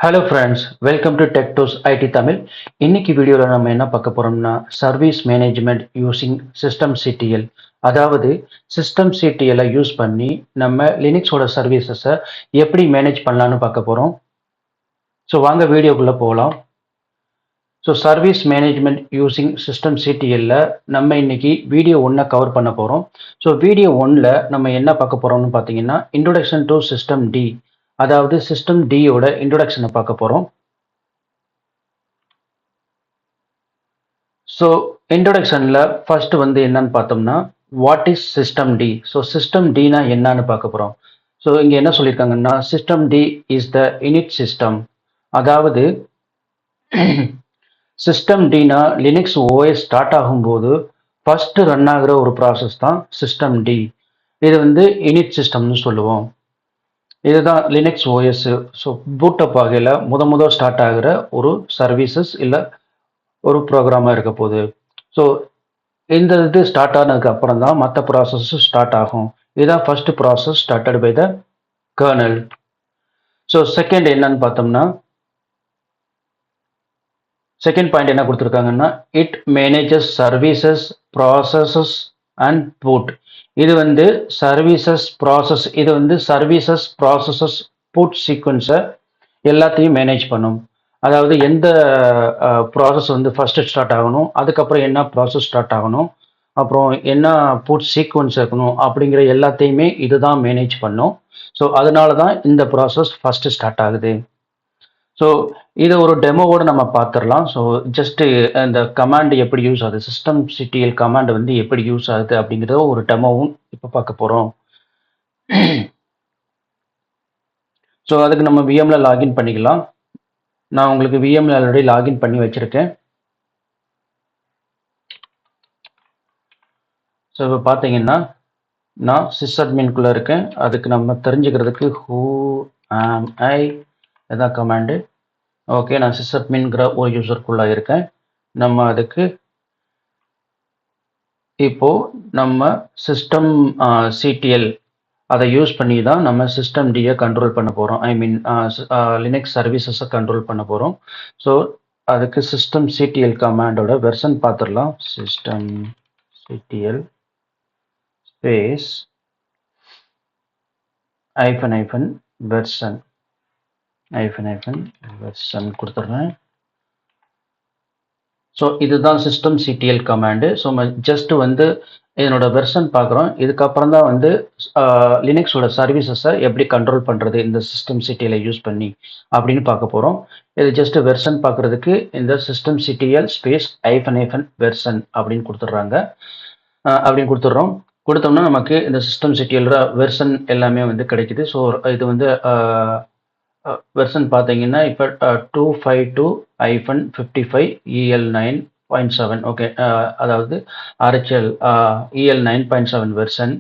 Hello friends, welcome to tech dose IT Tamil. இன்னைக்கு வீடியோவில் நம்ம என்ன பார்க்க போறோம்னா service management using system CTL. அதாவது சிஸ்டம் சிடிஎல்லை யூஸ் பண்ணி நம்ம லினக்ஸோட சர்வீசஸை எப்படி மேனேஜ் பண்ணலான்னு பார்க்க போகிறோம். ஸோ வாங்க வீடியோக்குள்ளே போகலாம். So service management using system சிடிஎல்ல நம்ம இன்னைக்கு வீடியோ ஒன்றை கவர் பண்ண போகிறோம். ஸோ வீடியோ ஒன்றில் நம்ம என்ன பார்க்க போகிறோம்னு பார்த்தீங்கன்னா இன்ட்ரோடக்ஷன் டு சிஸ்டம் டி, அதாவது சிஸ்டம் டியோட இன்ட்ரோடக்ஷனை பார்க்க போகிறோம். ஸோ இன்ட்ரோடக்ஷனில் ஃபர்ஸ்ட் என்னன்னு பார்த்தோம்னா what is system D. So system டினா என்னன்னு பார்க்க போகிறோம். ஸோ இங்கே என்ன சொல்லியிருக்காங்கன்னா system D is the init system. அதாவது சிஸ்டம் டினா லினக்ஸ் ஓஎஸ் ஸ்டார்ட் ஆகும்போது ஃபர்ஸ்ட் ரன் ஆகிற ஒரு ப்ராசஸ் தான் சிஸ்டம் டி. இது இனிட் சிஸ்டம்னு சொல்லுவோம். இதுதான் லினக்ஸ் ஓஎஸ். ஸோ பூட்டப் ஆகையில் முதல் ஸ்டார்ட் ஆகிற ஒரு சர்வீசஸ் இல்லை ஒரு ப்ரோக்ராமாக இருக்க போகுது. ஸோ இந்த இது ஸ்டார்ட் ஆனதுக்கு அப்புறம் தான் மற்ற ப்ராசஸும் ஸ்டார்ட் ஆகும். இதுதான் first process started by the kernel. So second என்னன்னு பார்த்தோம்னா செகண்ட் பாயிண்ட் என்ன கொடுத்துருக்காங்கன்னா it manages services processes and boot. இது services process services processes boot சீக்வன்ஸை எல்லாத்தையும் மேனேஜ் பண்ணும். அதாவது எந்த ப்ராசஸ் ஃபர்ஸ்ட் ஸ்டார்ட் ஆகணும், அதுக்கப்புறம் என்ன ப்ராசஸ் ஸ்டார்ட் ஆகணும், அப்புறம் என்ன பூட் சீக்வன்ஸ் இருக்கணும் அப்படிங்கிற எல்லாத்தையுமே இதுதான் மேனேஜ் பண்ணும். ஸோ அதனால தான் இந்த ப்ராசஸ் ஃபர்ஸ்ட் ஸ்டார்ட் ஆகுது. ஸோ இதை ஒரு டெமோவோடு நம்ம பார்த்துடலாம். ஸோ ஜஸ்ட்டு இந்த கமாண்ட் எப்படி யூஸ் ஆகுது, சிஸ்டம் சிடிஎல் கமாண்ட் எப்படி யூஸ் ஆகுது அப்படிங்கிறத ஒரு டெமோவும் இப்போ பார்க்க போகிறோம். ஸோ அதுக்கு நம்ம விஎம்ல லாகின் பண்ணிக்கலாம். நான் உங்களுக்கு விஎம்ல ஆல்ரெடி லாகின் பண்ணி வச்சுருக்கேன். ஸோ இப்போ பார்த்தீங்கன்னா நான் சிஸ்அட்மின்குள்ளே இருக்கேன். அதுக்கு நம்ம தெரிஞ்சுக்கிறதுக்கு ஹூ ஆம் ஐ இதான் கமாண்டு. ஓகே, நான் சிஸ்அட்மின்கிற ஒரு யூசருக்குள்ளே இருக்கேன். நம்ம அதுக்கு இப்போது நம்ம சிஸ்டம் சிடிஎல் அதை யூஸ் பண்ணி தான் நம்ம சிஸ்டம் டியை கண்ட்ரோல் பண்ண போகிறோம். ஐ மீன் லினக்ஸ் சர்வீசஸை கண்ட்ரோல் பண்ண போகிறோம். ஸோ அதுக்கு சிஸ்டம் சிடிஎல் கமாண்டோட வெர்ஷன் பார்த்துடலாம். சிஸ்டம் சிடிஎல் ஸ்பேஸ் ஐஃபன் வெர்ஷன் வெர்ஷன் கொடுத்துட்றேன். ஸோ இதுதான் system CTL command. So just இதனோட வெர்ஷன் பார்க்குறோம். இதுக்கப்புறம் தான் லினக்ஸோட சர்வீசஸை எப்படி கண்ட்ரோல் பண்ணுறது இந்த சிஸ்டம் சிடிஎலை யூஸ் பண்ணி அப்படின்னு பார்க்க போகிறோம். இது ஜஸ்ட் வெர்ஷன் பார்க்குறதுக்கு இந்த சிஸ்டம் சிடிஎல் ஸ்பேஸ் ஐஃபன் வெர்ஷன் அப்படின்னு கொடுத்துட்றோம். கொடுத்தோம்னா நமக்கு இந்த சிஸ்டம் சிடிஎல் வெர்ஷன் எல்லாமே கிடைக்குது. ஸோ இது வெர்ஷன் பார்த்தீங்கன்னா இப்போ 252-55 EL9.7. ஓகே, அதாவது RHL EL9.7 வெர்ஷன்.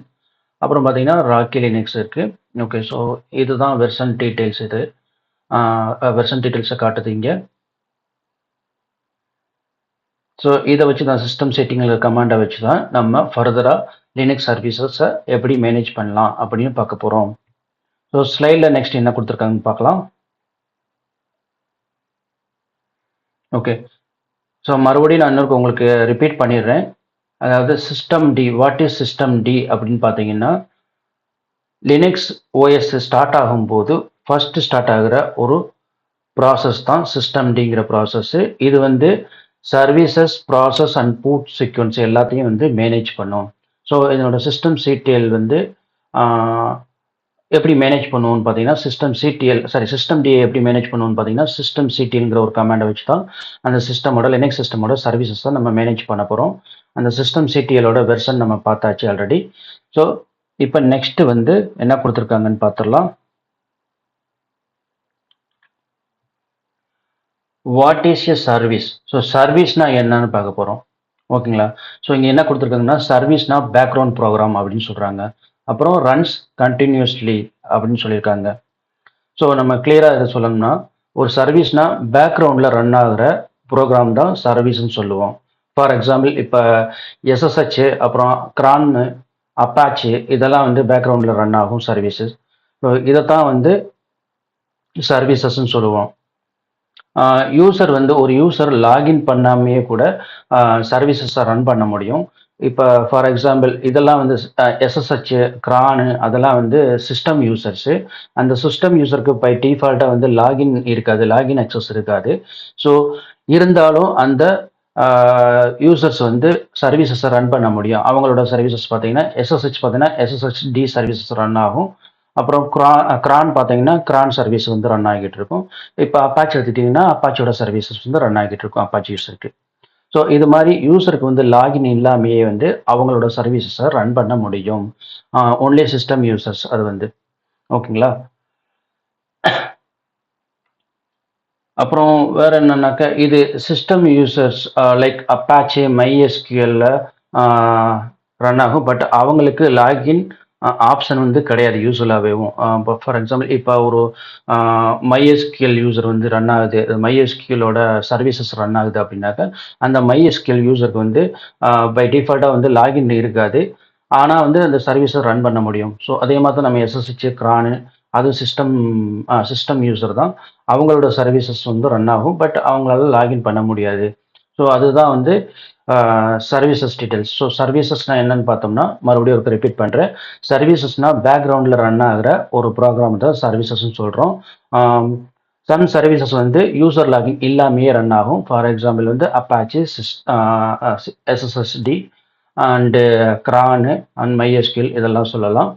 அப்புறம் பார்த்தீங்கன்னா ராக்கி லினக்ஸ் இருக்குது. ஓகே, ஸோ இதுதான் வெர்ஷன் டீட்டெயில்ஸ். இது வெர்ஷன் டீட்டெயில்ஸை காட்டுது இங்கே. ஸோ இதை வச்சு தான் சிஸ்டம் செட்டிங்கில் கமாண்டை வச்சு தான் நம்ம ஃபர்தராக லினக்ஸ் சர்வீசஸை எப்படி மேனேஜ் பண்ணலாம் அப்படின்னு பார்க்க போகிறோம். ஸோ ஸ்லைடில் நெக்ஸ்ட் என்ன கொடுத்துருக்காங்கன்னு பார்க்கலாம். ஓகே, ஸோ மறுபடியும் நான் உங்களுக்கு ரிப்பீட் பண்ணிடுறேன். அதாவது system D, what is system D அப்படின்னு பார்த்தீங்கன்னா லினக்ஸ் ஓஎஸ் ஸ்டார்ட் ஆகும்போது ஃபர்ஸ்ட் ஸ்டார்ட் ஆகிற ஒரு ப்ராசஸ் தான் சிஸ்டம் டிங்கிற ப்ராசஸ். இது services process and boot sequence எல்லாத்தையும் மேனேஜ் பண்ணும். ஸோ இதனோட சிஸ்டம் சிடிஎல் எப்படி மேனேஜ் பண்ணுவோம்னு பார்த்தீங்கன்னா சிஸ்டம் டியை எப்படி மேனேஜ் பண்ணுவோம்னு பார்த்தீங்கன்னா சிஸ்டம் சிடிஎல்ங்கிற ஒரு கமாண்டை வச்சு தான் அந்த சிஸ்டமோட லினக்ஸ் சிஸ்டமோட சர்வீசஸ் தான் நம்ம மேனேஜ் பண்ண போகிறோம். அந்த சிஸ்டம் சிடிஎலோட வெர்ஷன் நம்ம பார்த்தாச்சு ஆல்ரெடி. ஸோ இப்போ நெக்ஸ்ட் என்ன கொடுத்துருக்காங்கன்னு பார்த்துடலாம். What is a service? So சர்வீஸ்னா என்னன்னு பார்க்க போகிறோம். ஓகேங்களா? ஸோ இங்கே என்ன கொடுத்துருக்காங்கன்னா சர்வீஸ்னா பேக்ரவுண்ட் ப்ரோக்ராம் அப்படின்னு சொல்கிறாங்க. அப்புறம் ரன்ஸ் கண்டினியூஸ்லி அப்படின்னு சொல்லியிருக்காங்க. ஸோ நம்ம கிளியராக இதை சொல்லணும்னா ஒரு சர்வீஸ்னா பேக்ரவுண்டில் ரன் ஆகிற ப்ரோக்ராம் தான் சர்வீஸ்ன்னு சொல்லுவோம். ஃபார் எக்ஸாம்பிள் இப்போ SSH அப்புறம் கிரான் அப்பாச்சு இதெல்லாம் பேக்ரவுண்டில் ரன் ஆகும் சர்வீசஸ். ஸோ இதைத்தான் சர்வீசஸ்ன்னு சொல்லுவோம். யூசர் வந்து ஒரு யூசர் லாகின் பண்ணாமையே கூட சர்வீசஸை ரன் பண்ண முடியும். இப்போ ஃபார் எக்ஸாம்பிள் இதெல்லாம் வந்து எஸ்எஸ்ஹெச், கிரானு அதெல்லாம் வந்து சிஸ்டம் யூசர்ஸு. அந்த சிஸ்டம் யூசருக்கு பை டிஃபால்ட்டாக வந்து லாகின் இருக்காது, லாகின் அக்சஸ் இருக்காது. ஸோ இருந்தாலும் அந்த யூசர்ஸ் வந்து சர்வீசஸை ரன் பண்ண முடியும். அவங்களோட சர்வீசஸ் பார்த்தீங்கன்னா எஸ்எஸ்ஹெச்டி சர்வீசஸ் ரன் ஆகும். அப்புறம் கிரான் பார்த்தீங்கன்னா கிரான் சர்வீஸ் வந்து ரன் ஆகிட்டு இருக்கும். இப்போ அப்பாச்சி எடுத்துட்டிங்கன்னா அப்பாச்சியோட சர்வீசஸ் வந்து ரன் ஆகிட்டு இருக்கும் அப்பாச்சி யூசருக்கு. ஸோ இது மாதிரி யூசருக்கு வந்து லாகின் இல்லாமையே வந்து அவங்களோட சர்வீசஸை ரன் பண்ண முடியும். ஒன்லி சிஸ்டம் யூசர்ஸ் அது வந்து. ஓகேங்களா? அப்புறம் வேற என்னன்னாக்கா இது சிஸ்டம் யூசர்ஸ் லைக் அப்பாச்சி மைஎஸ்கியூஎல்ல ரன் ஆகும். பட் அவங்களுக்கு லாகின் ஆப்ஷன் வந்து கிடையாது யூஸ்வலாகவேவும். இப்போ ஃபார் எக்ஸாம்பிள் இப்போ ஒரு மைஎஸ்கியூஎல் யூசர் வந்து ரன் ஆகுது, மைஎஸ்கியூஎலோட சர்வீசஸ் ரன் ஆகுது அப்படின்னாக்கா அந்த மைஎஸ்கியூஎல் யூசருக்கு வந்து பை டிஃபால்ட்டாக வந்து லாகின் இருக்காது. ஆனால் வந்து அந்த சர்வீஸை ரன் பண்ண முடியும். ஸோ அதே மாதிரி தான் நம்ம எஸ்எஸ்ஹெச், கிரானு அது சிஸ்டம் யூசர் தான். அவங்களோட சர்வீசஸ் வந்து ரன் ஆகும். பட் அவங்களால லாகின் பண்ண முடியாது. ஸோ அதுதான் வந்து சர்வீசஸ் டீட்டெயில்ஸ். ஸோ சர்வீசஸ்னால் என்னன்னு பார்த்தோம்னா மறுபடியும் ஒரு ரிப்பீட் பண்ணுறேன். சர்வீசஸ்னால் பேக்ரவுண்டில் ரன் ஆகிற ஒரு ப்ரோக்ராம் தான் சர்வீசஸ்ன்னு சொல்கிறோம். சம் சர்வீசஸ் வந்து யூசர் லாகின் இல்லாமையே ரன் ஆகும். ஃபார் எக்ஸாம்பிள் வந்து அப்பாச்சி, எஸ்எஸ்எஸ்டி அண்டு கிரானு அண்ட் மைஎஸ்கியூஎல் இதெல்லாம் சொல்லலாம்.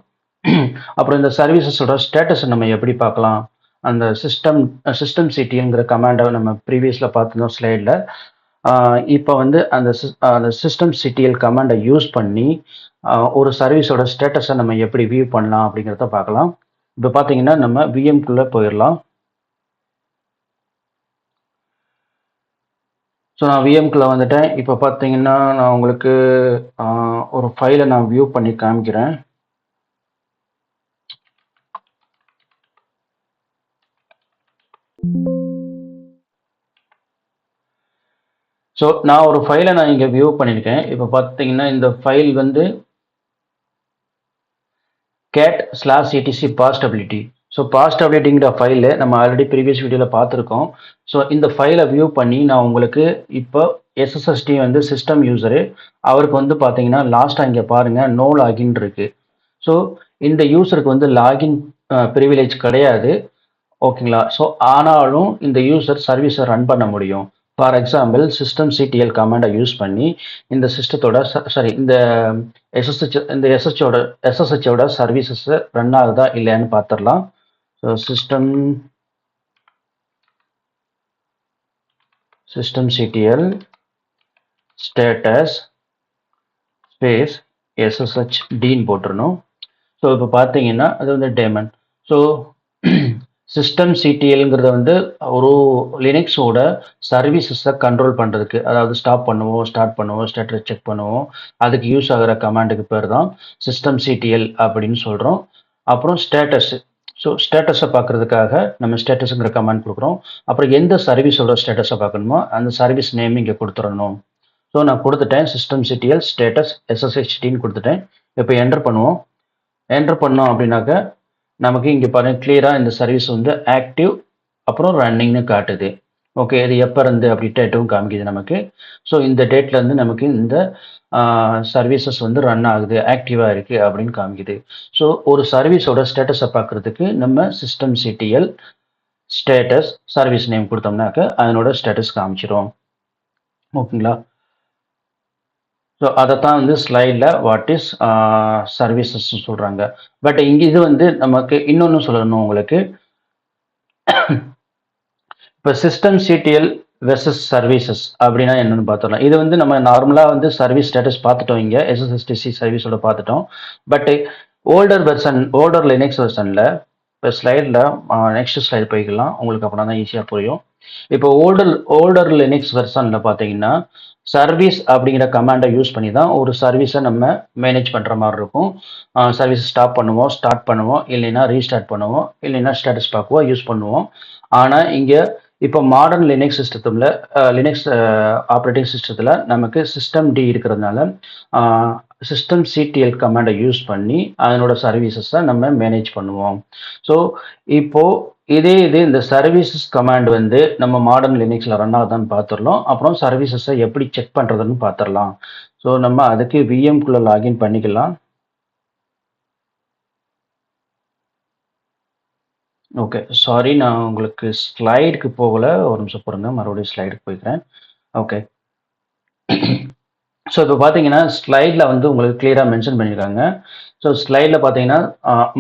அப்புறம் இந்த சர்வீசஸோட ஸ்டேட்டஸை நம்ம எப்படி பார்க்கலாம்? அந்த சிஸ்டம் சிடிங்கிற கமாண்டை நம்ம ப்ரீவியஸில் பார்த்துருந்தோம் ஸ்லைடில். இப்போ வந்து அந்த சிஸ்டம் சிடிஎல் கமாண்டை யூஸ் பண்ணி ஒரு சர்வீஸோட ஸ்டேட்டஸை நம்ம எப்படி வியூ பண்ணலாம் அப்படிங்கிறத பார்க்கலாம். இப்போ பார்த்தீங்கன்னா நம்ம விஎம்குள்ளே போயிடலாம். ஸோ நான் விஎம்குள்ளே வந்துட்டேன். இப்போ பார்த்தீங்கன்னா நான் உங்களுக்கு ஒரு ஃபைலை நான் வியூ பண்ணி காமிக்கிறேன். ஸோ நான் ஒரு ஃபைலை நான் இங்கே வியூ பண்ணியிருக்கேன். இப்போ பார்த்தீங்கன்னா இந்த ஃபைல் வந்து cat/etc passability. ஸோ passabilityங்கிற ஃபைலு நம்ம ஆல்ரெடி ப்ரீவியஸ் வீடியோவில் பார்த்துருக்கோம். ஸோ இந்த ஃபைலை வியூ பண்ணி நான் உங்களுக்கு இப்போ எஸ்எஸ்எஸ்டி வந்து சிஸ்டம் யூசரு, அவருக்கு வந்து பார்த்தீங்கன்னா லாஸ்ட்டாக இங்கே பாருங்கள் நோ லாகின் இருக்குது. ஸோ இந்த யூசருக்கு வந்து லாகின் ப்ரிவிலேஜ் கிடையாது. ஓகேங்களா? ஸோ ஆனாலும் இந்த யூசர் சர்வீஸை ரன் பண்ண முடியும். ஃபார் எக்ஸாம்பிள் சிஸ்டம் சிடிஎல் கமாண்டை யூஸ் பண்ணி இந்த சிஸ்டத்தோட இந்த எஸ்எஸ்ஹெச்சோட சர்வீசஸ் ரன் ஆகுதா இல்லையான்னு பார்த்துடலாம். So system CTL status space எஸ்எஸ்ஹெச்டின்னு போட்டுருணும். ஸோ இப்போ பார்த்தீங்கன்னா அது வந்து டேமன். ஸோ சிஸ்டம் சிடிஎல்ங்கிறத வந்து ஒரு லினக்ஸோட சர்வீசஸை கண்ட்ரோல் பண்ணுறதுக்கு, அதாவது ஸ்டார்ட் பண்ணுவோம், ஸ்டேட்டஸ் செக் பண்ணுவோம், அதுக்கு யூஸ் ஆகிற கமாண்டுக்கு பேர் தான் சிஸ்டம் சிடிஎல் அப்படின்னு சொல்கிறோம். அப்புறம் ஸ்டேட்டஸ். ஸோ ஸ்டேட்டஸை பார்க்குறதுக்காக நம்ம ஸ்டேட்டஸுங்கிற கமாண்ட் கொடுக்குறோம். அப்புறம் எந்த சர்வீஸோட ஸ்டேட்டஸை பார்க்கணுமோ அந்த சர்வீஸ் நேம் இங்கே கொடுத்துடணும். ஸோ நான் கொடுத்துட்டேன் சிஸ்டம் சிடிஎல் ஸ்டேட்டஸ் எஸ்எஸ்ஹெச்டின்னு கொடுத்துட்டேன். இப்போ என்டர் பண்ணுவோம். என்டர் பண்ணோம் அப்படின்னாக்க நமக்கு இங்கே பாருங்கள் கிளியராக இந்த சர்வீஸ் வந்து ஆக்டிவ் அப்புறம் ரன்னிங்னு காட்டுது. ஓகே, இது எப்போ இருந்து அப்படி டேட்டும் காமிக்குது நமக்கு. ஸோ இந்த டேட்லேருந்து நமக்கு இந்த சர்வீசஸ் வந்து ரன் ஆகுது, ஆக்டிவாக இருக்குது அப்படின்னு காமிக்குது. ஸோ ஒரு சர்வீஸோட ஸ்டேட்டஸை பார்க்குறதுக்கு நம்ம system CTL status service name கொடுத்தோம்னாக்க அதனோட ஸ்டேட்டஸ் காமிச்சிடும். ஓகேங்களா? ஸோ அதைத்தான் வந்து ஸ்லைடில் வாட் இஸ் சர்வீசஸ் சொல்கிறாங்க. பட் இங்கே இது வந்து நமக்கு இன்னொன்று சொல்லணும் உங்களுக்கு. இப்போ சிஸ்டம் சிடிஎல் வெர்சஸ் சர்வீசஸ் அப்படின்னா என்னென்னு பார்த்துடலாம். இது வந்து நம்ம நார்மலாக வந்து சர்வீஸ் ஸ்டேட்டஸ் பார்த்துட்டோம், இங்கே எஸ்எஸ்ஹெச்டி சர்வீஸோட பார்த்துட்டோம். பட் ஓல்டர் லினக்ஸ் வெர்ஷனில் இப்போ ஸ்லைடில் நெக்ஸ்ட் ஸ்லைடு போய்க்கலாம், உங்களுக்கு அப்படின்னா தான் ஈஸியாக புரியும். இப்போ ஓல்டர் லினக்ஸ் வெர்ஷனில் பார்த்தீங்கன்னா சர்வீஸ் அப்படிங்கிற கமாண்டை யூஸ் பண்ணி தான் ஒரு சர்வீஸை நம்ம மேனேஜ் பண்ணுற மாதிரி இருக்கும். சர்வீஸ் ஸ்டார்ட் பண்ணுவோம், இல்லைன்னா ரீஸ்டார்ட் பண்ணுவோம், இல்லைன்னா ஸ்டேட்டஸ் பார்க்குவோம், யூஸ் பண்ணுவோம். ஆனால் இங்கே இப்போ மாடர்ன் லினக்ஸ் சிஸ்டத்தில் லினக்ஸ் ஆப்ரேட்டிங் சிஸ்டத்தில் நமக்கு சிஸ்டம் டி இருக்கிறதுனால சிஸ்டம் சிடிஎல் கமாண்டை யூஸ் பண்ணி அதனோட சர்வீசஸை நம்ம மேனேஜ் பண்ணுவோம். ஸோ இப்போது இது இந்த சர்வீசஸ் கமாண்ட் வந்து நம்ம மாடர்ன் லினக்ஸில் ரன் ஆகுதான்னு பார்த்துடலாம். அப்புறம் சர்வீசஸை எப்படி செக் பண்ணுறதுன்னு பார்த்துடலாம். ஸோ நம்ம அதுக்கு விஎம்குள்ளே லாகின் பண்ணிக்கலாம். ஓகே, சாரி, நான் உங்களுக்கு ஸ்லைடுக்கு போகல. ஒரு நிமிஷம் பாருங்க, மறுபடியும் ஸ்லைடுக்கு போய்க்கிறேன். ஓகே, ஸோ இப்போ பார்த்தீங்கன்னா ஸ்லைடில் வந்து உங்களுக்கு கிளியராக மென்ஷன் பண்ணியிருக்காங்க. ஸோ ஸ்லைடில் பார்த்தீங்கன்னா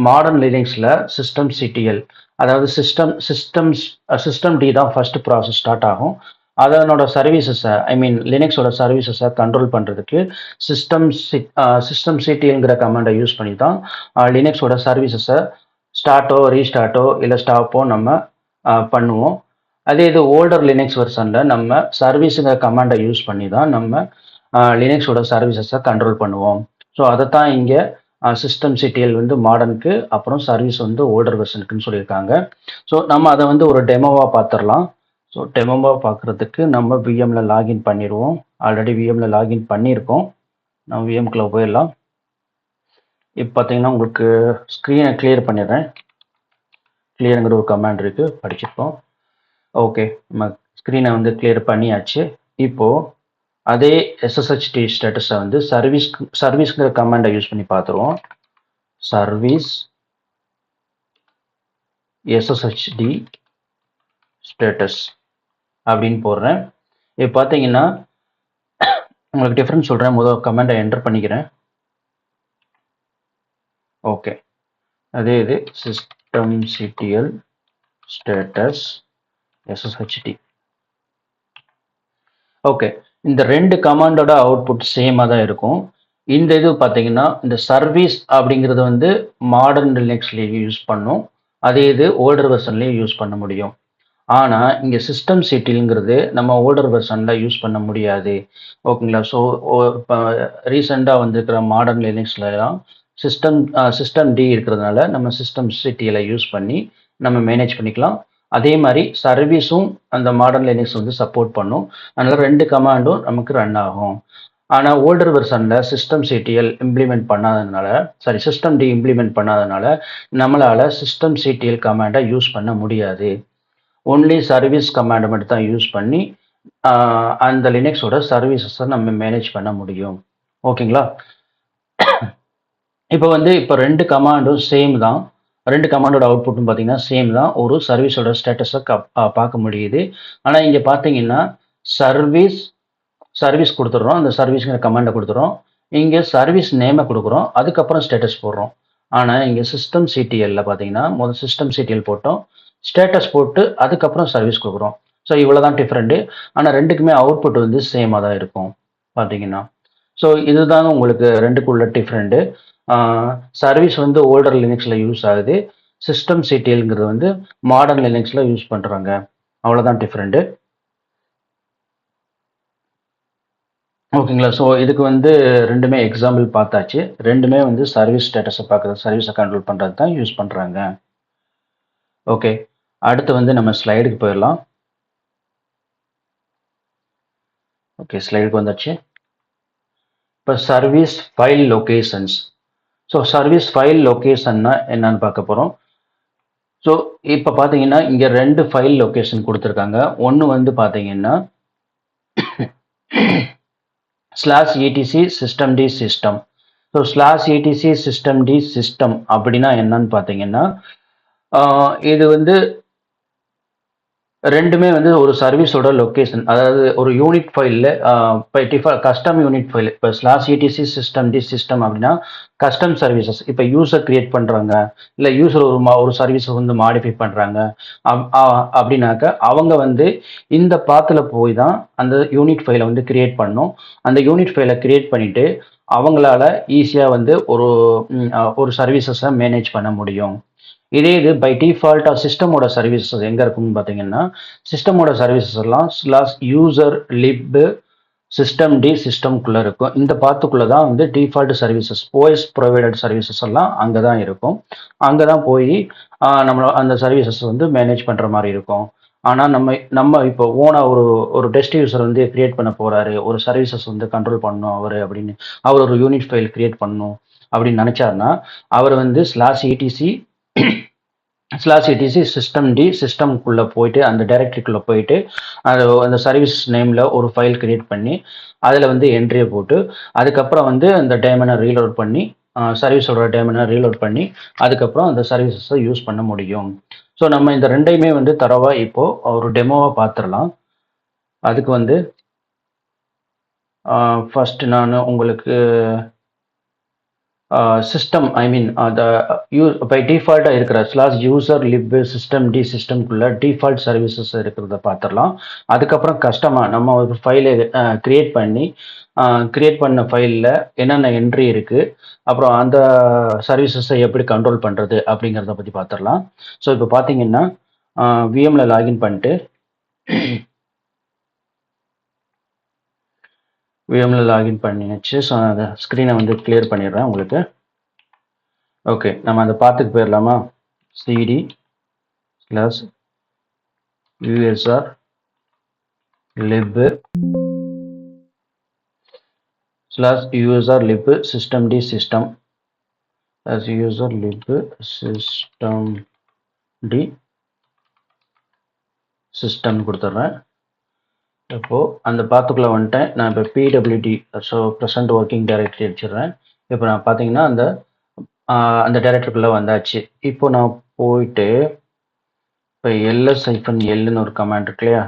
மாடர்ன் லினக்ஸில் சிஸ்டம் சிடிஎல், அதாவது சிஸ்டம் டி தான் ஃபர்ஸ்ட் ப்ராசஸ் ஸ்டார்ட் ஆகும். அதனோட சர்வீசஸை, ஐ மீன் லினக்ஸோட சர்வீசஸை கண்ட்ரோல் பண்ணுறதுக்கு சிஸ்டம் சிடிஎல்ங்கிற கமாண்டை யூஸ் பண்ணி தான் லினக்ஸோட சர்வீசஸை ஸ்டார்ட்டோ ரீஸ்டார்ட்டோ இல்லை ஸ்டாப்போ நம்ம பண்ணுவோம். அதே இது ஓல்டர் லினக்ஸ் வெர்ஷனில் நம்ம சர்வீஸுங்கிற கமாண்டை யூஸ் பண்ணி தான் நம்ம லினக்ஸோட சர்வீசஸை கண்ட்ரோல் பண்ணுவோம். ஸோ அதை தான் இங்கே சிஸ்டம் சிடிஎல் வந்து மாடர்னுக்கு, அப்புறம் சர்வீஸ் வந்து ஓல்டர் வெர்ஷனுக்குன்னு சொல்லியிருக்காங்க. ஸோ நம்ம அதை வந்து ஒரு டெமோவாக பார்த்துடலாம். ஸோ டெமோவாக பார்க்குறதுக்கு நம்ம விஎம்ல லாகின் பண்ணிடுவோம். ஆல்ரெடி விஎம்ல லாகின் பண்ணியிருக்கோம். நம்ம விஎம்குள்ளே போயிடலாம். இப்போ பார்த்தீங்கன்னா உங்களுக்கு ஸ்க்ரீனை கிளியர் பண்ணிடுறேன். கிளியருங்கிற ஒரு கமாண்ட் இருக்குது, படிச்சிருக்கோம். ஓகே, நம்ம ஸ்க்ரீனை வந்து கிளியர் பண்ணியாச்சு. இப்போது அதே எஸ்எஸ்ஹெச்டி ஸ்டேட்டஸை வந்து சர்வீஸ்ங்கிற கமாண்டை யூஸ் பண்ணி பார்த்துருவோம். சர்வீஸ் எஸ்எஸ்ஹெச்டி ஸ்டேட்டஸ் அப்படின்னு போடுறேன். இப்போ பார்த்தீங்கன்னா உங்களுக்கு டிஃப்ரென்ஸ் சொல்கிறேன். முதல் கமாண்டை என்டர் பண்ணிக்கிறேன். ஓகே, அதே இது சிஸ்டம் சிடிஎல் ஸ்டேட்டஸ் எஸ்எஸ்ஹெச்டி. ஓகே, இந்த ரெண்டு கமாண்டோட அவுட்புட் சேமாக தான் இருக்கும். இந்த இது பார்த்தீங்கன்னா இந்த சர்வீஸ் அப்படிங்கிறது வந்து மாடர்ன் லினக்ஸ்லேயே யூஸ் பண்ணும். அதே இது ஓல்டர் வெர்ஷன்லேயும் யூஸ் பண்ண முடியும். ஆனால் இங்கே சிஸ்டம் சிட்டிலுங்கிறது நம்ம ஓல்டர் வெர்ஷனில் யூஸ் பண்ண முடியாது. ஓகேங்களா? ஸோ இப்போ ரீசெண்டாக வந்திருக்கிற மாடர்ன் லினக்ஸ்லாம் சிஸ்டம் டி இருக்கிறதுனால நம்ம சிஸ்டம் சிட்டியில் யூஸ் பண்ணி நம்ம மேனேஜ் பண்ணிக்கலாம். அதே மாதிரி சர்வீஸும் அந்த மாடர்ன் லினக்ஸ் வந்து சப்போர்ட் பண்ணும். அதனால் ரெண்டு கமாண்டும் நமக்கு ரன் ஆகும். ஆனால் ஓல்டர் வெர்ஷனில் சிஸ்டம் சிடிஎல் இம்ப்ளிமெண்ட் பண்ணாததுனால, சிஸ்டம் டி இம்ப்ளிமெண்ட் பண்ணாததுனால நம்மளால் சிஸ்டம் சிடிஎல் கமாண்டை யூஸ் பண்ண முடியாது. ஒன்லி சர்வீஸ் கமாண்டை மட்டும் தான் யூஸ் பண்ணி அந்த லினக்ஸோட சர்வீசஸை நம்ம மேனேஜ் பண்ண முடியும். ஓகேங்களா? இப்போ ரெண்டு கமாண்டும் சேம் தான். ரெண்டு கமாண்டோட அவுட்புட்டும் பார்த்தீங்கன்னா சேம் தான். ஒரு சர்வீஸோட ஸ்டேட்டஸை பார்க்க முடியுது. ஆனால் இங்கே பார்த்தீங்கன்னா சர்வீஸ் கொடுத்துட்றோம். அந்த சர்வீஸுங்கிற கமாண்டை கொடுத்துறோம். இங்கே சர்வீஸ் நேமை கொடுக்குறோம். அதுக்கப்புறம் ஸ்டேட்டஸ் போடுறோம். ஆனால் இங்கே சிஸ்டம் சிடிஎல்ல பார்த்தீங்கன்னா முதல் சிஸ்டம் சிடிஎல் போட்டோம், ஸ்டேட்டஸ் போட்டு அதுக்கப்புறம் சர்வீஸ் கொடுக்குறோம். ஸோ இவ்வளோ தான் டிஃப்ரெண்ட்டு. ஆனால் ரெண்டுக்குமே அவுட்புட் வந்து சேமாக தான் இருக்கும் பார்த்தீங்கன்னா. ஸோ இதுதான் உங்களுக்கு ரெண்டுக்குள்ள டிஃப்ரெண்ட்டு. சர்வீஸ் வந்து ஓல்டர் லினக்ஸில் யூஸ் ஆகுது. சிஸ்டம் சிடிஎல்ங்கிறது வந்து மாடர்ன் லினக்ஸில் யூஸ் பண்ணுறாங்க. அவ்வளோதான் டிஃப்ரெண்ட்டு. ஓகேங்களா? ஸோ இதுக்கு வந்து ரெண்டுமே எக்ஸாம்பிள் பார்த்தாச்சு. ரெண்டுமே வந்து சர்வீஸ் ஸ்டேட்டஸை பார்க்குறது, சர்வீஸை கண்ட்ரோல் பண்ணுறது தான் யூஸ் பண்ணுறாங்க. ஓகே, அடுத்து வந்து நம்ம ஸ்லைடுக்கு போயிடலாம். ஓகே, ஸ்லைடுக்கு வந்தாச்சு. இப்போ service file locations. So service file லொகேஷன்னா என்னன்னு பார்க்க போகிறோம். ஸோ இப்போ பார்த்தீங்கன்னா இங்கே ரெண்டு ஃபைல் லொகேஷன் கொடுத்துருக்காங்க. ஒன்று வந்து பார்த்தீங்கன்னா /etc systemd system. So /etc systemd system அப்படின்னா என்னன்னு பார்த்தீங்கன்னா இது வந்து ரெண்டுமே வந்து ஒரு சர்வீஸோட லொக்கேஷன், அதாவது ஒரு யூனிட் ஃபைலில் இப்போ கஸ்டம் யூனிட் ஃபைல். இப்போ /etc systemd system அப்படின்னா கஸ்டம் சர்வீசஸ். இப்போ யூசர் கிரியேட் பண்ணுறாங்க, இல்லை யூசர் ஒரு சர்வீஸை வந்து மாடிஃபை பண்ணுறாங்க அப்படின்னாக்க அவங்க வந்து இந்த பாத்தில் போய் தான் அந்த யூனிட் ஃபைலை வந்து கிரியேட் பண்ணணும். அந்த யூனிட் ஃபைலை கிரியேட் பண்ணிவிட்டு அவங்களால ஈஸியாக வந்து ஒரு சர்வீசஸை மேனேஜ் பண்ண முடியும். இதே இது பை டிஃபால்ட்டாக சிஸ்டமோட சர்வீசஸ் எங்கே இருக்குன்னு பார்த்தீங்கன்னா, சிஸ்டமோட சர்வீசஸ் எல்லாம் /user lib systemd சிஸ்டம்குள்ளே இருக்கும். இந்த பாத்துக்குள்ளே தான் வந்து default services, OS provided services எல்லாம் அங்கே தான் இருக்கும். அங்கே தான் போய் நம்ம அந்த சர்வீசஸ் வந்து மேனேஜ் பண்ணுற மாதிரி இருக்கும். ஆனால் நம்ம இப்போ ஓனாக ஒரு டெஸ்ட் யூசர் வந்து கிரியேட் பண்ண போகிறாரு, ஒரு சர்வீசஸ் வந்து கண்ட்ரோல் பண்ணணும் அப்படின்னு, அவர் ஒரு யூனிட் ஃபைல் கிரியேட் பண்ணணும் அப்படின்னு நினச்சாருன்னா அவர் வந்து /etc slash ETC system D சிஸ்டம்குள்ளே போயிட்டு அந்த டைரக்டரிக்குள்ளே போயிட்டு அந்த சர்வீஸ் நேமில் ஒரு ஃபைல் கிரியேட் பண்ணி அதில் வந்து என்ட்ரியை போட்டு அதுக்கப்புறம் வந்து அந்த டேமனை ரீலோட் பண்ணி சர்வீஸோட டேமனை ரீலோட் பண்ணி அதுக்கப்புறம் அந்த சர்வீசஸை யூஸ் பண்ண முடியும். ஸோ நம்ம இந்த ரெண்டையுமே வந்து தரவாக இப்போது ஒரு டெமோவாக பார்த்துடலாம். அதுக்கு வந்து ஃபஸ்ட்டு நான் உங்களுக்கு சிஸ்டம் ஐ மீன் அந்த பை டிஃபால்ட்டாக இருக்கிற slash user lib system D சிஸ்டம்குள்ளே டிஃபால்ட் சர்வீசஸ் இருக்கிறத பார்த்துடலாம். அதுக்கப்புறம் கஸ்டமாக நம்ம ஒரு ஃபைலை கிரியேட் பண்ண ஃபைலில் என்னென்ன என்ட்ரி இருக்குது, அப்புறம் அந்த சர்வீசஸை எப்படி கண்ட்ரோல் பண்ணுறது அப்படிங்கிறத பற்றி பார்த்துடலாம். ஸோ இப்போ பார்த்தீங்கன்னா விஎம்மில் லாகின் பண்ணிட்டு விஎம்மில் லாகின் பண்ணியாச்சு. ஸோ அந்த ஸ்க்ரீனை வந்து கிளியர் பண்ணிடுறேன் உங்களுக்கு. ஓகே, நம்ம அந்த பாத்துக்கு போயிடலாமா? CD slash USR lib slash USR lib system D system as user lib system d system கொடுத்துட்றேன். இப்போது அந்த பாத்துக்குள்ளே வந்துட்டேன். நான் இப்போ PWD so present working directory அடிச்சிடுறேன். இப்போ நான் பார்த்தீங்கன்னா அந்த டைரக்டருக்குள்ளே வந்தாச்சு. இப்போ நான் போயிட்டு இப்போ ls-lன்னு ஒரு கமாண்ட் இருக்கு இல்லையா,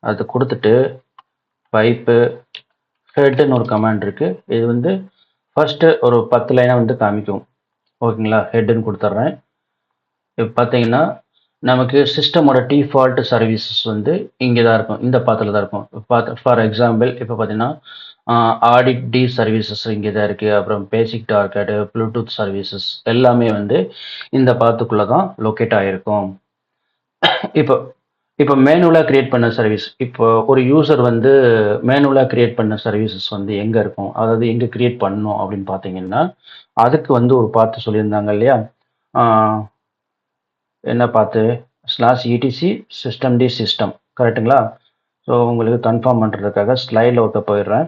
அது கொடுத்துட்டு பைப்பு ஹெட்னு ஒரு கமாண்ட் இருக்குது. இது வந்து ஃபஸ்ட்டு ஒரு 10 லைனாக வந்து காமிக்கும். ஓகேங்களா, ஹெட்னு கொடுத்துட்றேன். இப்போ பார்த்தீங்கன்னா நமக்கு சிஸ்டமோட டிஃபால்ட் சர்வீசஸ் வந்து இங்கே தான் இருக்கும், இந்த பாத்தில் தான் இருக்கும். ஃபார் எக்ஸாம்பிள் இப்போ பார்த்தீங்கன்னா ஆடிட் டி சர்வீசஸ் இங்கே தான் இருக்குது. அப்புறம் பேசிக் டார்கெட் ப்ளூடூத் சர்வீசஸ் எல்லாமே வந்து இந்த பாத்துக்குள்ளே தான் லொக்கேட் ஆகிருக்கும். இப்போ மேனுவலாக கிரியேட் பண்ண சர்வீஸ், இப்போ ஒரு யூசர் வந்து மேனுவலாக கிரியேட் பண்ண சர்வீசஸ் வந்து எங்கே இருக்கும், அதாவது எங்கே கிரியேட் பண்ணணும் அப்படின்னு பார்த்தீங்கன்னா அதுக்கு வந்து ஒரு பார்த்து சொல்லியிருந்தாங்க இல்லையா, என்ன பார்த்து slash ETC system D system கரெக்டுங்களா? ஸோ உங்களுக்கு கன்ஃபார்ம் பண்ணுறதுக்காக ஸ்லைடில் ஒருக்க போயிடுறேன்.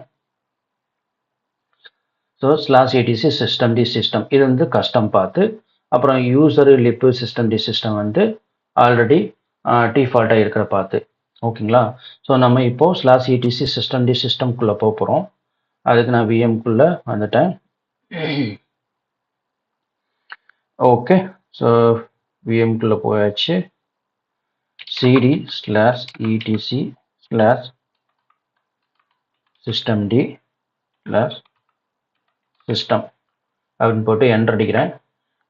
So slash ETC system D system இது வந்து கஸ்டம் பார்த்து, அப்புறம் user lib system D system வந்து ஆல்ரெடி டிஃபால்ட்டாக இருக்கிற பார்த்து. ஓகேங்களா? ஸோ நம்ம இப்போது ஸ்லாஷ் இடிசி சிஸ்டம் டி சிஸ்டம்குள்ளே போகிறோம். அதுக்கு நான் விஎம்குள்ளே வந்துட்டேன். ஓகே, ஸோ விஎம்குள்ளே போயாச்சு. CD slash ETC slash system D slash system அப்படின்னு போட்டு என்டர் அடிக்கிறேன்.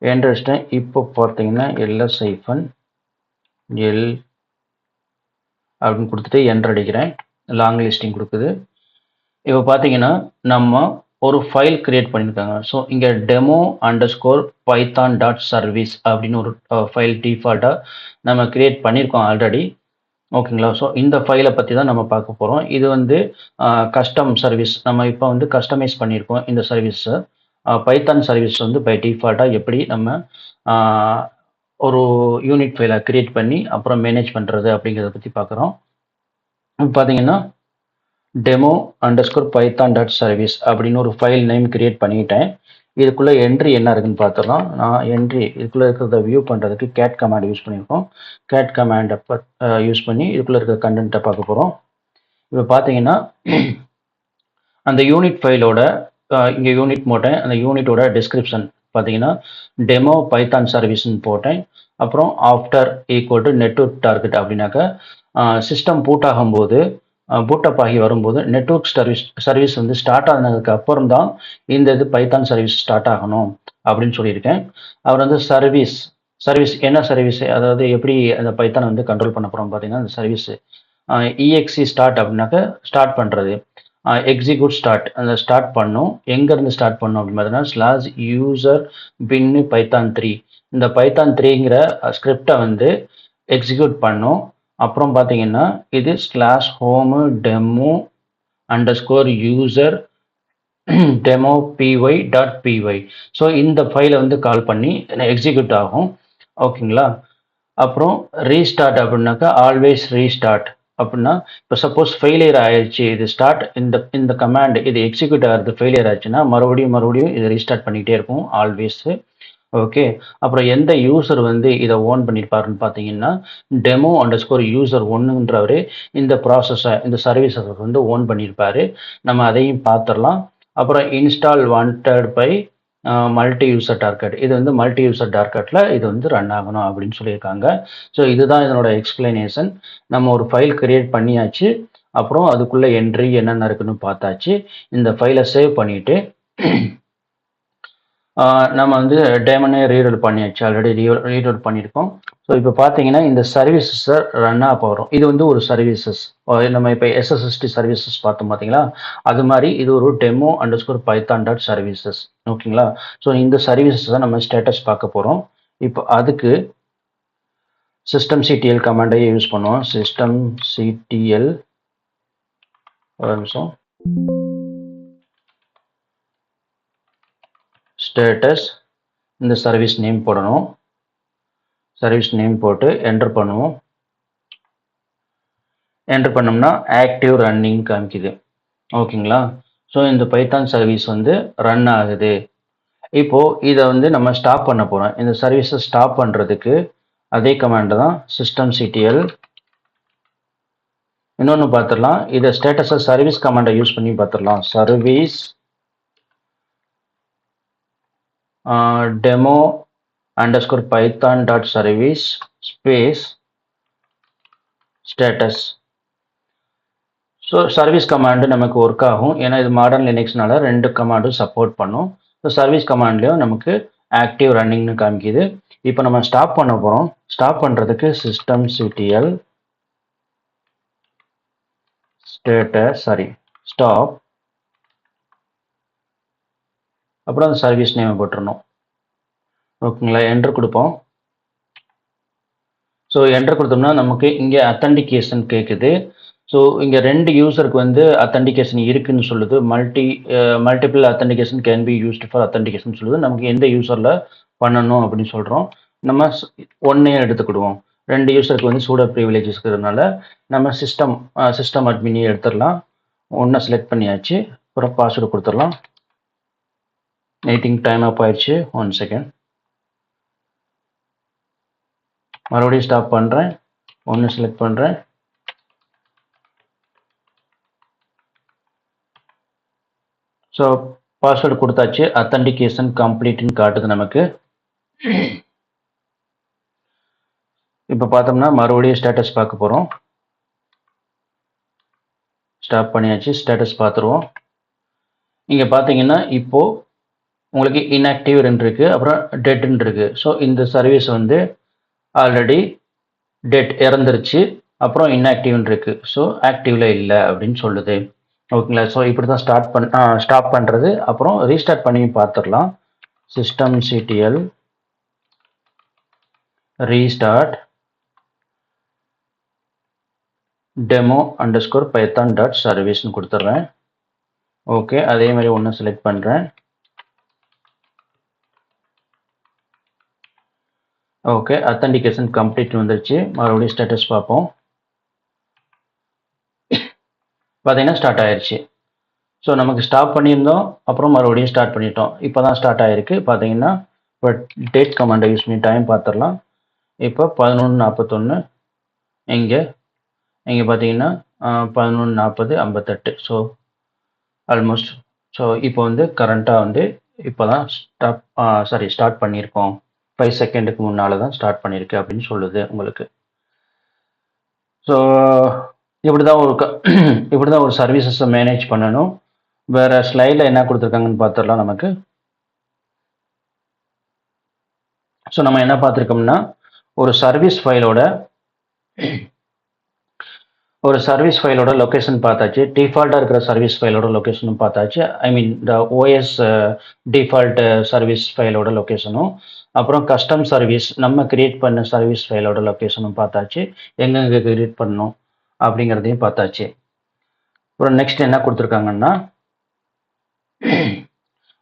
என்டர் அடிச்சிட்டேன். இப்போ பார்த்தீங்கன்னா ls-l அப்படின்னு கொடுத்துட்டு என்டர் அடிக்கிறேன். லாங் லிஸ்டிங் கொடுக்குது. இப்போ பார்த்தீங்கன்னா நம்ம ஒரு ஃபைல் கிரியேட் பண்ணியிருக்காங்க. ஸோ இங்கே demo_python.service அப்படின்னு ஒரு ஃபைல் டிஃபால்ட்டாக நம்ம கிரியேட் பண்ணியிருக்கோம் ஆல்ரெடி. ஓகேங்களா? ஸோ இந்த ஃபைலை பற்றி தான் நம்ம பார்க்க போகிறோம். இது வந்து கஸ்டம் சர்வீஸ், நம்ம இப்போ வந்து கஸ்டமைஸ் பண்ணியிருக்கோம் இந்த சர்வீஸை. பைத்தான் சர்வீஸ் வந்து பை டிஃபால்ட்டாக எப்படி நம்ம ஒரு யூனிட் ஃபைலை கிரியேட் பண்ணி அப்புறம் மேனேஜ் பண்ணுறது அப்படிங்கிறத பற்றி பார்க்குறோம். பார்த்தீங்கன்னா demo_python.service அப்படின்னு ஒரு ஃபைல் நேம் கிரியேட் பண்ணிட்டேன். இதுக்குள்ளே என்ட்ரி என்ன இருக்குன்னு பார்த்துடலாம். நான் என்ட்ரி இதுக்குள்ளே இருக்கிறத வியூ பண்ணுறதுக்கு கேட் கமாண்ட் யூஸ் பண்ணியிருக்கோம். கேட் கமாண்டை யூஸ் பண்ணி இதுக்குள்ளே இருக்கிற கண்டென்ட்டை பார்க்க போகிறோம். இப்போ பார்த்தீங்கன்னா அந்த யூனிட் ஃபைலோட இங்கே யூனிட் போட்டேன். அந்த யூனிட்டோட டிஸ்கிரிப்ஷன் பார்த்தீங்கன்னா டெமோ பைத்தான் சர்வீஸ்ன்னு போட்டேன். அப்புறம் after equal to network target அப்படின்னாக்கா சிஸ்டம் பூட் ஆகும்போது பூட்டப் ஆகி வரும்போது நெட்வொர்க் சர்வீஸ் வந்து ஸ்டார்ட் ஆனதுக்கு அப்புறம் தான் இந்த இது பைத்தான் சர்வீஸ் ஸ்டார்ட் ஆகணும் அப்படின்னு சொல்லியிருக்கேன். அவர் வந்து சர்வீஸ் என்ன சர்வீஸ், அதாவது எப்படி அந்த பைத்தான் வந்து கண்ட்ரோல் பண்ண போகிறோம் பார்த்தீங்கன்னா அந்த சர்வீஸ் இஎக்ஸி ஸ்டார்ட் அப்படின்னாக்க ஸ்டார்ட் பண்ணுறது, எக்ஸிக்யூட் ஸ்டார்ட் அந்த ஸ்டார்ட் பண்ணும். எங்கேருந்து ஸ்டார்ட் பண்ணும் அப்படின்னு பார்த்தீங்கன்னா ஸ்லாஷ் யூசர் பின்னு பைத்தான் 3 இந்த பைத்தான் 3ங்கிற ஸ்கிரிப்டை வந்து எக்ஸிக்யூட் பண்ணும். அப்புறம் பார்த்தீங்கன்னா இது slash home demo underscore user demo py.py. So இந்த ஃபைலை வந்து கால் பண்ணி எக்ஸிக்யூட் ஆகும். ஓகேங்களா? அப்புறம் ரீஸ்டார்ட் அப்படின்னாக்கா ஆல்வேஸ் ரீஸ்டார்ட் அப்படின்னா இப்போ சப்போஸ் ஃபெயிலியர் ஆயிடுச்சு இது ஸ்டார்ட் இந்த கமாண்ட் இது எக்ஸிக்யூட் ஆகிறது ஃபெயிலியர் ஆச்சுன்னா மறுபடியும் இது ரீஸ்டார்ட் பண்ணிக்கிட்டே இருக்கும் ஆல்வேஸு. ஓகே. அப்புறம் எந்த யூசர் வந்து இத ஓன் பண்ணியிருப்பாருன்னு பார்த்தீங்கன்னா, demo_user1ன்றவரு இந்த இந்த சர்வீஸ வந்து ஓன் பண்ணியிருப்பாரு. நம்ம அதையும் பார்த்துரலாம். அப்புறம் install wanted by multi user target. இது வந்து மல்டி யூசர் டார்கெட்ல இது வந்து ரன் ஆகணும் அப்படின்னு சொல்லியிருக்காங்க. ஸோ இதுதான் இதனோட எக்ஸ்பிளனேஷன். நம்ம ஒரு ஃபைல் கிரியேட் பண்ணியாச்சு. அப்புறம் அதுக்குள்ள என்ட்ரி என்னென்ன இருக்குன்னு பார்த்தாச்சு. இந்த ஃபைல சேவ் பண்ணிட்டு நம்ம வந்து டேமனே ரீலோட் பண்ணியாச்சு. ஆல்ரெடி ரீலோட் பண்ணியிருக்கோம். ஸோ இப்போ பார்த்தீங்கன்னா இந்த சர்வீசஸை ரன் ஆக வரும். இது வந்து ஒரு சர்வீசஸ். நம்ம இப்போ SSST சர்வீசஸ் பார்த்தோம் பார்த்தீங்களா, அது மாதிரி இது ஒரு demo_python.services. ஓகேங்களா. ஸோ இந்த சர்வீசஸை நம்ம ஸ்டேட்டஸ் பார்க்க போகிறோம். இப்போ அதுக்கு systemctl கமாண்டையே யூஸ் பண்ணுவோம். systemctl ஒரு நிமிஷம் ஸ்டேட்டஸ் இந்த சர்வீஸ் நேம் போடணும். சர்வீஸ் நேம் போட்டு என்டர் பண்ணுவோம். என்டர் பண்ணோம்னா ஆக்டிவ் ரன்னிங் காமிக்குது. ஓகேங்களா. ஸோ இந்த பைத்தான் சர்வீஸ் வந்து ரன் ஆகுது. இப்போ இதை வந்து நம்ம ஸ்டாப் பண்ண போகிறோம். இந்த சர்வீஸை ஸ்டாப் பண்ணுறதுக்கு அதே கமாண்ட் தான் systemctl. இன்னொன்று பார்த்துடலாம். இதை ஸ்டேட்டஸை சர்வீஸ் கமாண்டை யூஸ் பண்ணி பார்த்துடலாம். Service demo_python.service space status. So service command நமக்கு ஒர்க் ஆகும். ஏன்னா இது மாடர்ன் லினக்ஸ்னால 2 கமாண்டும் சப்போர்ட் பண்ணும். ஸோ சர்வீஸ் கமாண்ட்லேயும் நமக்கு ஆக்டிவ் ரன்னிங்னு காமிக்குது. இப்போ நம்ம ஸ்டாப் பண்ண போகிறோம். ஸ்டாப் பண்ணுறதுக்கு systemctl ஸ்டாப். அப்புறம் அந்த சர்வீஸ் நேமை போட்டுருணும். ஓகேங்களா. என்டர் கொடுப்போம். ஸோ என்டர் கொடுத்தோம்னா நமக்கு இங்கே அத்தன்டிகேஷன் கேட்குது. ஸோ இங்கே 2 யூசருக்கு வந்து அத்தன்டிகேஷன் இருக்குன்னு சொல்லுது. Multiple authentication can be used for authentication சொல்லுது. நமக்கு எந்த யூசரில் பண்ணணும் அப்படின்னு சொல்கிறோம். நம்ம ஒன்னே எடுத்துக்கிடுவோம். 2 யூசருக்கு வந்து சூடோ ப்ரிவிலேஜஸ் இருக்கிறதுனால நம்ம சிஸ்டம் அட்மினே எடுத்துடலாம். ஒன்றை செலக்ட் பண்ணியாச்சு. அப்புறம் பாஸ்வேர்டு கொடுத்துடலாம். மீட்டிங் டைம் அப் ஆயிடுச்சு. 1 செகண்ட். மறுபடியும் ஸ்டாப் பண்ணுறேன். ஒன்று செலக்ட் பண்ணுறேன். ஸோ பாஸ்வேர்டு கொடுத்தாச்சு. அத்தன்டிகேஷன் கம்ப்ளீட்னு காட்டுது நமக்கு. இப்போ பார்த்தோம்னா மறுபடியும் ஸ்டேட்டஸ் பார்க்க போகிறோம். ஸ்டாப் பண்ணியாச்சு. ஸ்டேட்டஸ் பார்த்துருவோம். இங்கே பார்த்தீங்கன்னா இப்போது உங்களுக்கு இன்ஆக்டிவ் இருக்கு, அப்புறம் டெட்ன்னு இருக்கு. ஸோ இந்த சர்வீஸ் வந்து ஆல்ரெடி டெட் இறந்துருச்சு. அப்புறம் இன்ஆக்டிவ்னு இருக்கு. ஸோ ஆக்டிவ்ல இல்லை அப்படின்னு சொல்லுது. ஓகேங்களா. ஸோ இப்படி தான் ஸ்டாப் பண்ணுறது. அப்புறம் ரீஸ்டார்ட் பண்ணி பார்த்துடலாம். systemctl ரீஸ்டார்ட் demo_python.serviceன்னு கொடுத்துட்றேன். ஓகே. அதே மாதிரி ஒன்று செலக்ட் பண்ணுறேன். ஓகே. அத்தன்டிகேஷன் கம்ப்ளீட் வந்துருச்சு. மறுபடியும் ஸ்டேட்டஸ் பார்ப்போம். பார்த்தீங்கன்னா ஸ்டார்ட் ஆயிடுச்சு. ஸோ நமக்கு ஸ்டாப் பண்ணியிருந்தோம். அப்புறம் மறுபடியும் ஸ்டார்ட் பண்ணிட்டோம். இப்போ தான் ஸ்டார்ட் ஆகிருக்கு. பார்த்தீங்கன்னா இப்போ டேட் கமாண்டை யூஸ் பண்ணி டைம் பார்த்துடலாம். இப்போ 11:41. இங்கே பார்த்தீங்கன்னா 11:40 58. So almost. ஸோ இப்போ வந்து கரண்ட்டாக வந்து இப்போ தான் ஸ்டார்ட் பண்ணியிருக்கோம். 5 செகண்டுக்கு முன்னால் தான் ஸ்டார்ட் பண்ணியிருக்கு அப்படின்னு சொல்லுது உங்களுக்கு. ஸோ இப்படி தான் ஒரு சர்வீசஸை மேனேஜ் பண்ணணும். வேறு ஸ்லைடில் என்ன கொடுத்துருக்காங்கன்னு பார்த்துடலாம் நமக்கு. ஸோ நம்ம என்ன பார்த்துருக்கோம்னா ஒரு சர்வீஸ் ஃபைலோட லொக்கேஷன் பார்த்தாச்சு. டிஃபால்ட்டாக இருக்கிற சர்வீஸ் ஃபைலோட லொக்கேஷனும் பார்த்தாச்சு. ஐ மீன் இந்த ஓஎஸ் டிஃபால்ட் சர்வீஸ் ஃபைலோட லொக்கேஷனும், அப்புறம் கஸ்டம் சர்வீஸ் நம்ம கிரியேட் பண்ண சர்வீஸ் ஃபைலோட லொக்கேஷனும் பார்த்தாச்சு. எங்கெங்கே கிரியேட் பண்ணணும் அப்படிங்கிறதையும் பார்த்தாச்சு. அப்புறம் நெக்ஸ்ட் என்ன கொடுத்துருக்காங்கன்னா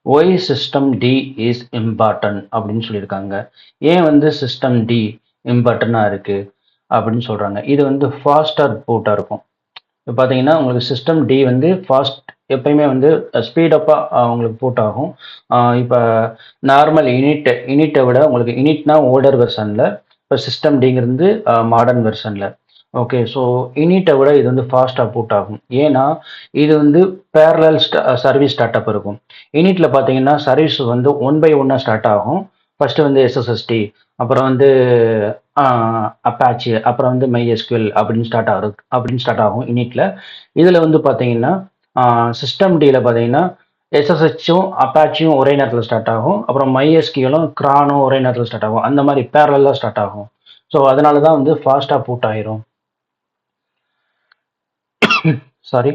why system D is important அப்படின்னு சொல்லியிருக்காங்க. ஏன் வந்து சிஸ்டம் டி இம்பார்ட்டண்டாக இருக்குது அப்படின்னு சொல்கிறாங்க. இது வந்து ஃபாஸ்டர் பூட்டாக இருக்கும். இப்போ பார்த்தீங்கன்னா உங்களுக்கு சிஸ்டம் டி வந்து ஃபாஸ்ட் எப்பயுமே வந்து ஸ்பீடப்பாக உங்களுக்கு பூட் ஆகும். இப்போ நார்மல் இனிட்டை விட உங்களுக்கு இனிட்னா ஓல்டர் வெர்ஷனில், இப்போ சிஸ்டம் டிங்கிறது மாடர்ன் வெர்ஷனில். ஓகே, ஸோ இனிட்டை விட இது வந்து ஃபாஸ்ட்டாக பூட் ஆகும். ஏன்னா இது வந்து பேரலல் சர்வீஸ் ஸ்டார்ட்அப் இருக்கும். இனிட்ல பார்த்தீங்கன்னா சர்வீஸ் வந்து ஒன் பை ஒன்னாக ஸ்டார்ட் ஆகும். ஃபர்ஸ்ட் வந்து எஸ்எஸ்எஸ்டி, அப்புறம் வந்து அப்பாச்சி, அப்புறம் வந்து MySQL அப்படின்னு ஸ்டார்ட் ஆகும் இனிட்ல. இதில் வந்து பார்த்தீங்கன்னா சிஸ்டம் டியில் பார்த்தீங்கன்னா எஸ்எஸ்ஹெச்சும் அப்பாச்சியும் ஒரே நேரத்தில் ஸ்டார்ட் ஆகும். அப்புறம் MySQLும் கிரானும் ஒரே நேரத்தில் ஸ்டார்ட் ஆகும். அந்த மாதிரி பேரலாக ஸ்டார்ட் ஆகும். ஸோ அதனால தான் வந்து ஃபாஸ்ட்டாக பூட் ஆயிரும். சாரி.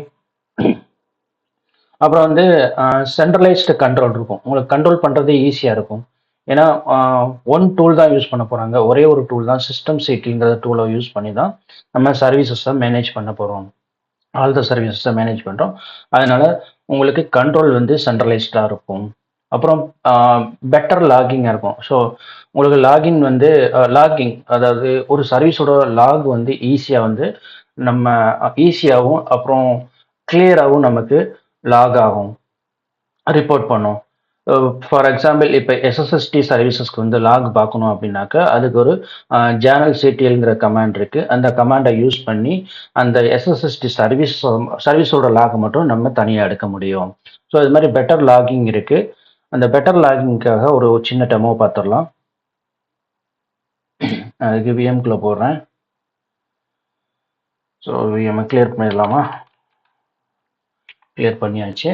அப்புறம் வந்து சென்ட்ரலைஸ்டு கண்ட்ரோல் இருக்கும். உங்களுக்கு கண்ட்ரோல் பண்ணுறது ஈஸியாக இருக்கும். ஏன்னா ஒன் டூல் தான் யூஸ் பண்ண போகிறாங்க. ஒரே ஒரு டூல் தான், சிஸ்டம் சிட்டிங்கிற டூலை யூஸ் பண்ணி தான் நம்ம சர்வீசஸை மேனேஜ் பண்ண போகிறோம். ஆல் த சர்வீசஸை மேனேஜ் பண்ணுறோம். அதனால் உங்களுக்கு கண்ட்ரோல் வந்து சென்ட்ரலைஸ்டாக இருக்கும். அப்புறம் பெட்டர் லாகிங்காக இருக்கும். ஸோ உங்களுக்கு லாகின் வந்து அதாவது ஒரு சர்வீஸோட லாக் வந்து ஈஸியாக வந்து நம்ம ஈஸியாகவும் அப்புறம் கிளியராகவும் நமக்கு லாக் ஆகும், ரிப்போர்ட் பண்ணும். ஃபார் எக்ஸாம்பிள் இப்போ எஸ்எஸ்எஸ்டி சர்வீசஸ்க்கு வந்து லாக் பார்க்கணும் அப்படின்னாக்கா அதுக்கு ஒரு ஜேர்னல் சிடிஎல்ங்கிற கமாண்ட் இருக்குது. அந்த கமாண்டை யூஸ் பண்ணி அந்த எஸ்எஸ்எஸ்டி சர்வீஸோட லாக் மட்டும் நம்ம தனியாக எடுக்க முடியும். ஸோ இது மாதிரி பெட்டர் லாகிங் இருக்குது. அந்த பெட்டர் லாகிங்காக ஒரு சின்ன டெமோ பார்த்துடலாம். அதுக்கு விஎம்குள்ளே போடுறேன். ஸோ விஎம்ஐ கிளியர் பண்ணிடலாமா? கிளியர் பண்ணியாச்சு.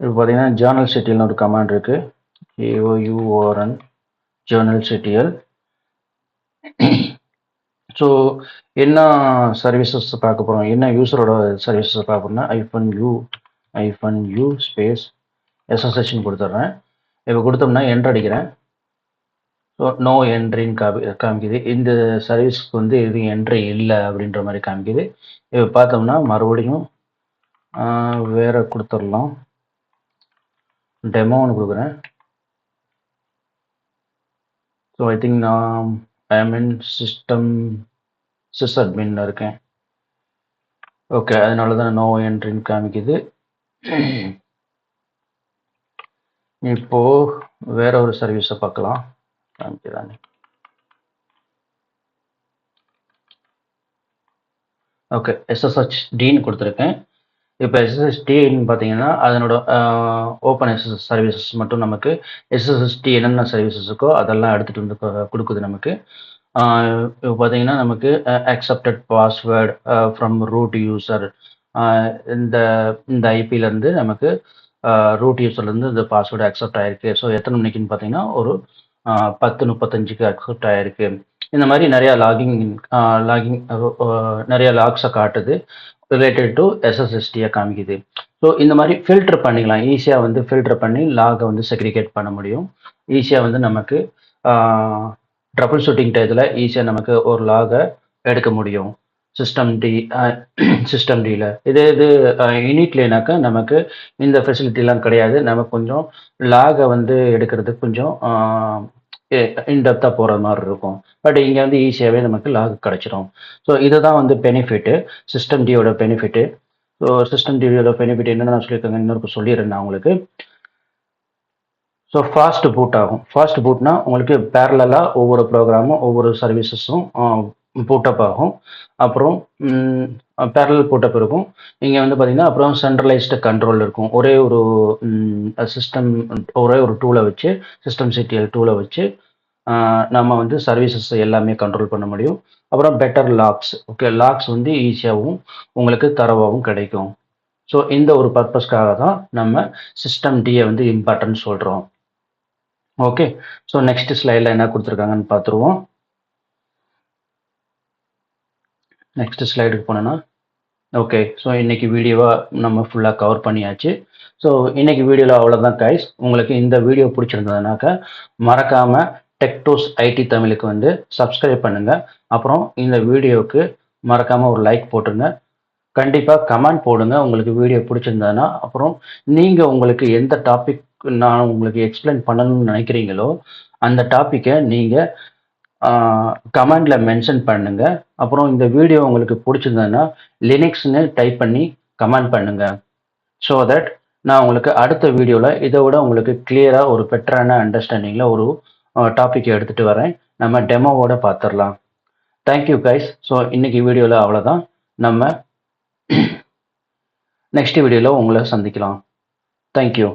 இப்போ பார்த்தீங்கன்னா ஜேர்னல் சிட்டிஎல்னு ஒரு கமாண்ட் இருக்குது. AOURN journal CTL. ஸோ என்ன சர்வீசஸ் பார்க்க போகிறோம், என்ன யூஸரோட சர்வீசஸ் பார்க்க போகிறோம்னா -u ஸ்பேஸ் SSHன்னு கொடுத்துட்றேன். இப்போ கொடுத்தோம்னா என்ட்ரு அடிக்கிறேன். ஸோ நோ என்ட்ரின்னு காமிக்குது. இந்த சர்வீஸ்க்கு வந்து இது என்ட்ரி இல்லை அப்படின்ற மாதிரி காமிக்குது. இப்போ பார்த்தோம்னா மறுபடியும் வேறு கொடுத்துடலாம். டெமோன்னு கொடுக்குறேன். ஸோ ஐ திங்க் நான் ஐஎம்இன் சிஸ்அட்மின்ல இருக்கேன். ஓகே, அதனால தான் நோ என்ட்ரின்னு காமிக்குது. இப்போ வேற ஒரு சர்வீஸை பார்க்கலாம். காமிக்கிறாங்க. ஓகே, SSHDன்னு கொடுத்துருக்கேன். இப்போ SSHDன்னு பார்த்தீங்கன்னா அதனோட ஓப்பன் SSH சர்வீசஸ் மட்டும் நமக்கு SSHD என்னென்ன சர்வீசஸ் இருக்கோ அதெல்லாம் எடுத்துகிட்டு வந்து கொடுக்குது நமக்கு. இப்போ பார்த்தீங்கன்னா நமக்கு accepted password from root user, இந்த ஐபியிலேருந்து நமக்கு ரூட் யூசர்லேருந்து இந்த பாஸ்வேர்டு அக்செப்ட் ஆகிருக்கு. ஸோ எத்தனை மணிக்குன்னு பார்த்தீங்கன்னா ஒரு 10:35க்கு அக்செப்ட் ஆகிருக்கு. இந்த மாதிரி நிறையா லாகிங் நிறைய லாக்ஸை காட்டுது, ரிலேட்டட் டு SSHDயை காமிக்குது. ஸோ இந்த மாதிரி ஃபில்டர் பண்ணிக்கலாம். ஈஸியாக வந்து ஃபில்டர் பண்ணி லாகை வந்து செக்ரிகேட் பண்ண முடியும். ஈஸியாக வந்து நமக்கு ட்ரபிள் ஷூட்டிங் டயத்தில் ஈஸியாக நமக்கு ஒரு லாகை எடுக்க முடியும் சிஸ்டம் டியில். இது யூனிட்லேனாக்கா நமக்கு இந்த ஃபெசிலிட்டிலாம் கிடையாது. நமக்கு கொஞ்சம் லாகை வந்து எடுக்கிறதுக்கு கொஞ்சம் இன்டெப்த்தாக போகிற மாதிரி இருக்கும். பட் இங்கே வந்து ஈஸியாகவே நமக்கு லாக் கிடச்சிரும். ஸோ இதுதான் வந்து பெனிஃபிட்டு, சிஸ்டம் டியோட பெனிஃபிட்டு. ஸோ சிஸ்டம் டியோட பெனிஃபிட் என்னென்ன நான் சொல்லியிருக்காங்க இன்னொரு சொல்லிடுறேன் நான் உங்களுக்கு. ஸோ ஃபாஸ்ட் பூட் ஆகும். ஃபாஸ்ட் பூட்னா உங்களுக்கு பேரலாக ஒவ்வொரு ப்ரோக்ராமும் ஒவ்வொரு சர்வீசஸும் பூட்டப் ஆகும். அப்புறம் பேரலல் பூட்டப் இருக்கும். இங்கே வந்து பார்த்தீங்கன்னா அப்புறம் சென்ட்ரலைஸ்டு கண்ட்ரோல் இருக்கும். ஒரே ஒரு டூலை வச்சு, சிஸ்டம் சிடிஎல் டூலை வச்சு நம்ம வந்து சர்வீசஸ் எல்லாமே கண்ட்ரோல் பண்ண முடியும். அப்புறம் பெட்டர் லாக்ஸ். ஓகே, லாக்ஸ் வந்து ஈஸியாகவும் உங்களுக்கு தரவாகவும் கிடைக்கும். ஸோ இந்த ஒரு பர்பஸ்க்காக தான் நம்ம சிஸ்டம் டியை வந்து இம்பார்ட்டன்ட் சொல்கிறோம். ஓகே, ஸோ நெக்ஸ்ட் ஸ்லைடில் என்ன கொடுத்துருக்காங்கன்னு பார்த்துருவோம். நெக்ஸ்ட் ஸ்லைடுக்கு போனோன்னா ஓகே, ஸோ இன்றைக்கி வீடியோவாக நம்ம ஃபுல்லாக கவர் பண்ணியாச்சு. ஸோ இன்றைக்கி வீடியோவில் அவ்வளோதான் கைஸ். உங்களுக்கு இந்த வீடியோ பிடிச்சிருந்ததுனாக்கா மறக்காமல் டெக்டோஸ் ஐடி தமிழுக்கு வந்து சப்ஸ்கிரைப் பண்ணுங்கள். அப்புறம் இந்த வீடியோவுக்கு மறக்காமல் ஒரு லைக் போட்டுருங்க. கண்டிப்பாக கமெண்ட் போடுங்க உங்களுக்கு வீடியோ பிடிச்சிருந்ததுன்னா. அப்புறம் நீங்கள் உங்களுக்கு எந்த டாபிக் நான் உங்களுக்கு எக்ஸ்பிளைன் பண்ணணும்னு நினைக்கிறீங்களோ அந்த டாப்பிக்கை நீங்கள் கமெண்டில் மென்ஷன் பண்ணுங்கள். அப்புறம் இந்த வீடியோ உங்களுக்கு பிடிச்சிருந்ததுன்னா லினக்ஸ்னு டைப் பண்ணி கமெண்ட் பண்ணுங்கள். ஸோ தட் நான் உங்களுக்கு அடுத்த வீடியோவில் இதை விட உங்களுக்கு கிளியராக ஒரு பெட்டரான அண்டர்ஸ்டாண்டிங்கில் ஒரு டாபிக் எடுத்துகிட்டு வரேன். நம்ம டெமோவோட பார்த்துடலாம். Thank you guys. ஸோ இன்னைக்கு வீடியோவில் அவ்வளோதான். நம்ம நெக்ஸ்ட் வீடியோவில் உங்களை சந்திக்கலாம். தேங்க்யூ.